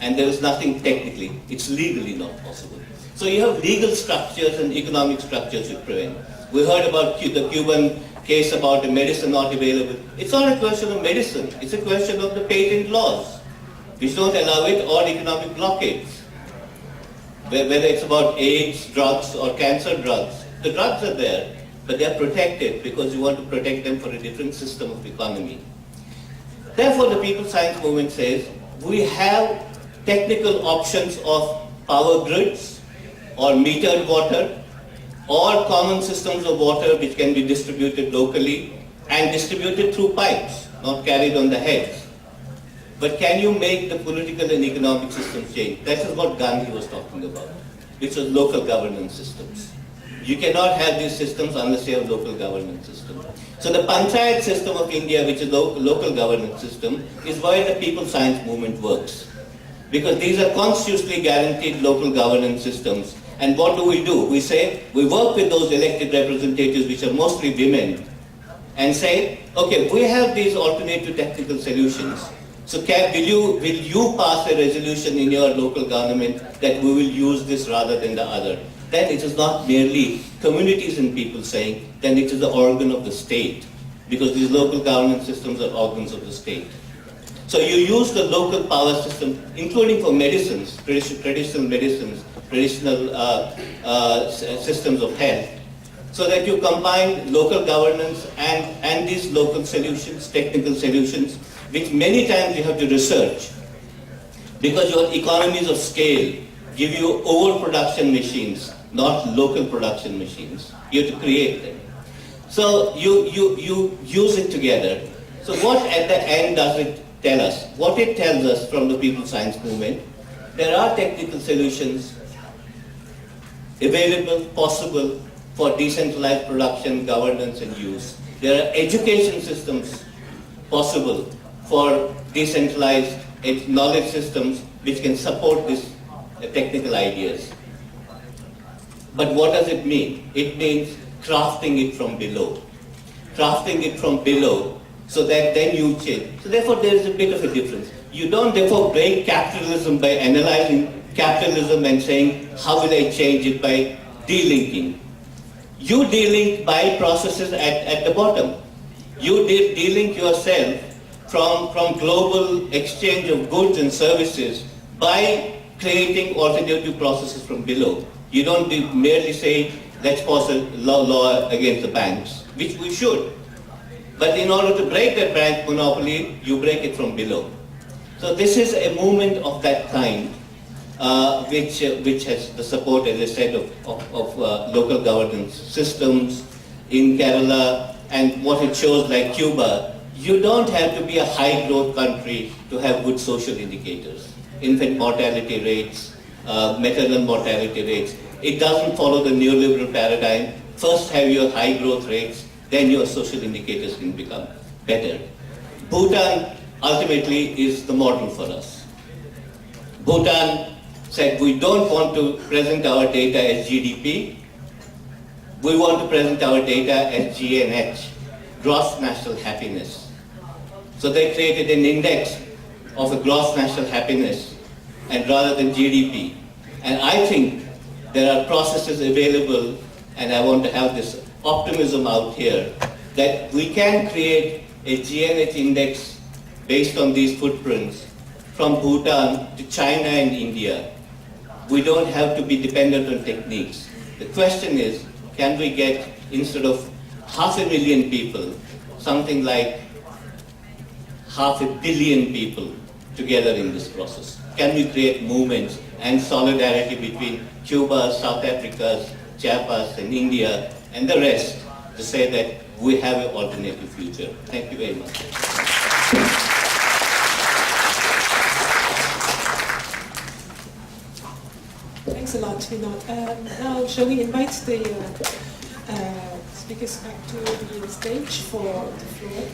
and there is nothing technically. It's legally not possible. So you have legal structures and economic structures to prevent. We heard about the Cuban case about the medicine not available. It's not a question of medicine. It's a question of the patent laws, which don't allow it, or economic blockades. Whether it's about AIDS drugs or cancer drugs, the drugs are there, but they are protected because you want to protect them for a different system of economy. Therefore, the People's Science Movement says we have technical options of power grids or metered water or common systems of water which can be distributed locally and distributed through pipes, not carried on the heads. But can you make the political and economic systems change? That is what Gandhi was talking about, which was local governance systems. You cannot have these systems unless you have local governance systems. So the Panchayat system of India, which is local governance system, is why the People's Science Movement works. Because these are constitutionally guaranteed local governance systems. And what do? We say, we work with those elected representatives, which are mostly women, and say, okay, we have these alternative technical solutions. So will you pass a resolution in your local government that we will use this rather than the other? Then it is not merely communities and people saying, then it is the organ of the state, because these local governance systems are organs of the state. So you use the local power system, including for medicines, traditional medicines, traditional systems of health, so that you combine local governance and these local solutions, technical solutions, which many times you have to research, because your economies of scale give you overproduction machines, not local production machines. You have to create them. So you use it together. So what at the end does it tell us? What it tells us from the People's Science Movement, there are technical solutions available, possible for decentralized production, governance and use. There are education systems possible for decentralized knowledge systems which can support these technical ideas. But what does it mean? It means crafting it from below. Crafting it from below so that then you change. So therefore there is a bit of a difference. You don't therefore break capitalism by analyzing capitalism and saying, how will I change it by delinking? You delink by processes at the bottom. You delink yourself from global exchange of goods and services by creating alternative processes from below. You don't merely say, let's pass a law against the banks, which we should. But in order to break that bank monopoly, you break it from below. So this is a movement of that kind, which has the support, as I said, of local governance systems in Kerala, and what it shows, like Cuba. You don't have to be a high growth country to have good social indicators. Infant mortality rates, maternal mortality rates. It doesn't follow the neoliberal paradigm. First have your high growth rates, then your social indicators can become better. Bhutan ultimately is the model for us. Bhutan said, we don't want to present our data as GDP. We want to present our data as GNH, gross national happiness. So they created an index of a gross national happiness, and rather than GDP. And I think there are processes available, and I want to have this optimism out here, that we can create a GNH index based on these footprints from Bhutan to China and India. We don't have to be dependent on techniques. The question is, can we get, instead of 500,000 people, something like 500 million people together in this process? Can we create movements and solidarity between Cuba, South Africa, Chiapas and India and the rest to say that we have an alternative future? Thank you very much. Thanks a lot, Vinod. Now, shall we invite the speakers back to the stage for the floor?